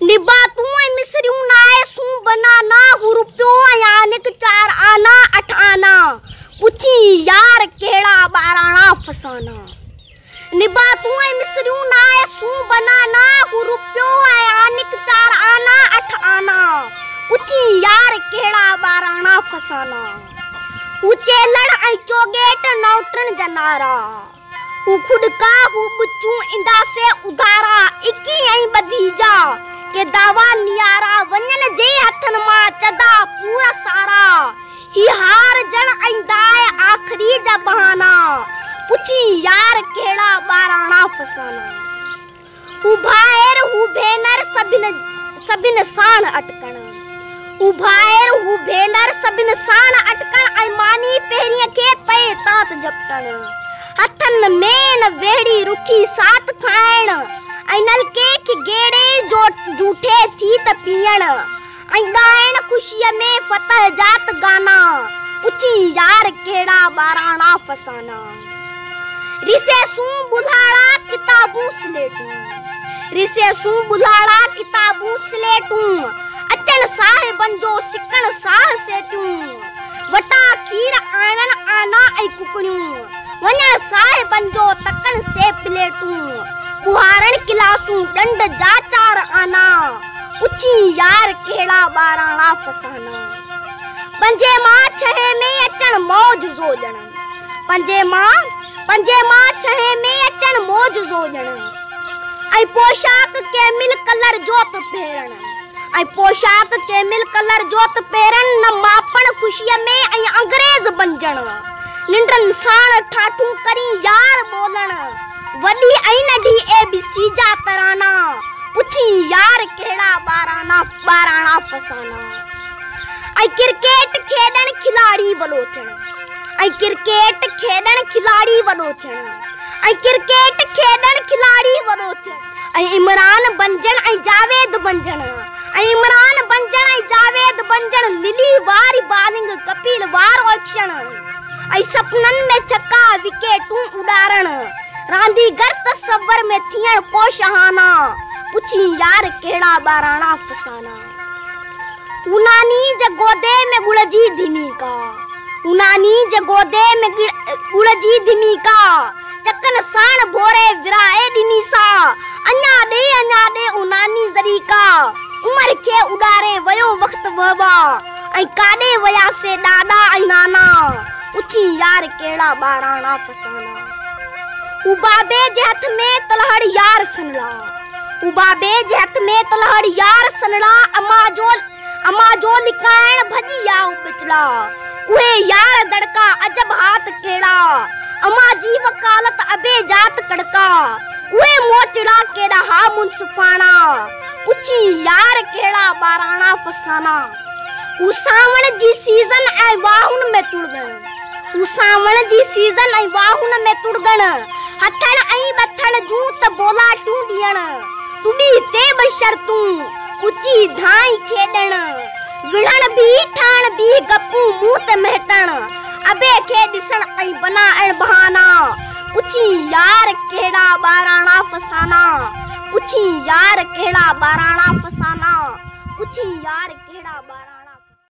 निबा तू मिसरियूं नाए सू बनाना हु रुपयो यानिक 4 आना 8 आना पुछी यार केड़ा 12 आना फसाना। निबा तू मिसरियूं नाए सू बनाना हु रुपयो यानिक 4 आना 8 आना पुछी यार केड़ा 12 आना फसाना। हु चेलण ऐं चोगेट नौटन जनारा हु खुद का हु बुचू इंदा से उधारा 21 ऐं बदीजा के दावा नियारा वञन जे हथन मा चदा पूरा सारा ही हार जण ऐं दाए आखरी जा बहाना पुछी यार केड़ा 12 आना फसाना। हु भाएर हु भेनर सबिन साण अटकण हु भाएर हु भेनर सबिन साण अटकण ऐं मानी पहिरियों के तय तात जपटण हथन में न वेड़ी रुखी साथ खाइण ऐं नलके के गेड़े जो झूठे थी त पीअण ऐं गाइण खुशीअ में फतह जात गाना पुछी यार केड़ा 12 आना फसाना। रिसे सू बुधाड़ा किताबूं स्लेटूं रिसे सू बुधाड़ा किताबूं स्लेटूं अचन साहिबन जो सिकण साह सेतूं वटा खीर आणन आना ऐं कुकड़ियूं वञण साहिबन जो तकन से प्लेटूं बुहारण किलासूं डंड जा 4 आना पुछी यार केड़ा 12 आना फसाना। पंजे मां 6 में अचन मौज जोजण पंजे मां 6 में अचन मौज जोजण ऐं पोशाक के मिल कलर जोत फेरण ऐं पोशाक के मिल कलर जोत पेरन न मापण खुशीअ में ऐं अंग्रेज बंजण निंडन साण ठाठू करी यार बोलण वडी ऐं नडी ABC जा तराना पुछी यार केड़ा 12 आना फसाना। ऐं क्रिकेट खेडण खिलाड़ी बलोचण ऐं क्रिकेट खेडण खिलाड़ी बलोचण ऐं क्रिकेट खेडण खिलाड़ी बलोचण ऐं इमरान बंजण ऐं जावेद बंजण ऐं इमरान बंजण ऐं जावेद बंजण लिली वारी बॉलिंग कपिल वार एक्शन ऐं सपनन में छक्का विकेटूं उडारण रांदीगर तस्वर में थियण को शहाना पुछी यार केड़ा 12 आना फसाना। उनानी जे गोदे में गुड़जी धिमी का उनानी जे गोदे में गुड़जी धिमी का चकन साण भोरे विराए दिनी सा अन्या दे उनानी जरी का उमर के उडारे वयो वक्त बाबा ऐं काडे वया से दादा ऐं नाना पुछी यार केड़ा 12 आना फसाना। उबाबे जे हथ में तलहड़ यार सनला उबाबे जे हथ में तलहड़ यार सनला अमा जो लिकायण भजी आऊ पिछला उहे यार दड़का अजब हाथ केड़ा अमा जी वकालत अबे जात कड़का उहे मोचड़ा केड़ा हा मुंसफाना पुछी यार केड़ा 12 आना फसाना। उ सावण जी सीजन ऐं वाहुन में तुड़गण उ सावण जी सीजन ऐं वाहुन में तुड़गण हथण ऐं बथण जूं त बोला टूं ॾियण तुबी ते बशरतूं उची धाई खेडण विढ़ण भी ठाण भी गपूं मुंह ते महटण अबे के दिसण ऐं बनाइण बहाना पुछी यार केड़ा 12 आना फसाना पुछी यार केड़ा 12 आना फसाना पुछी यार केड़ा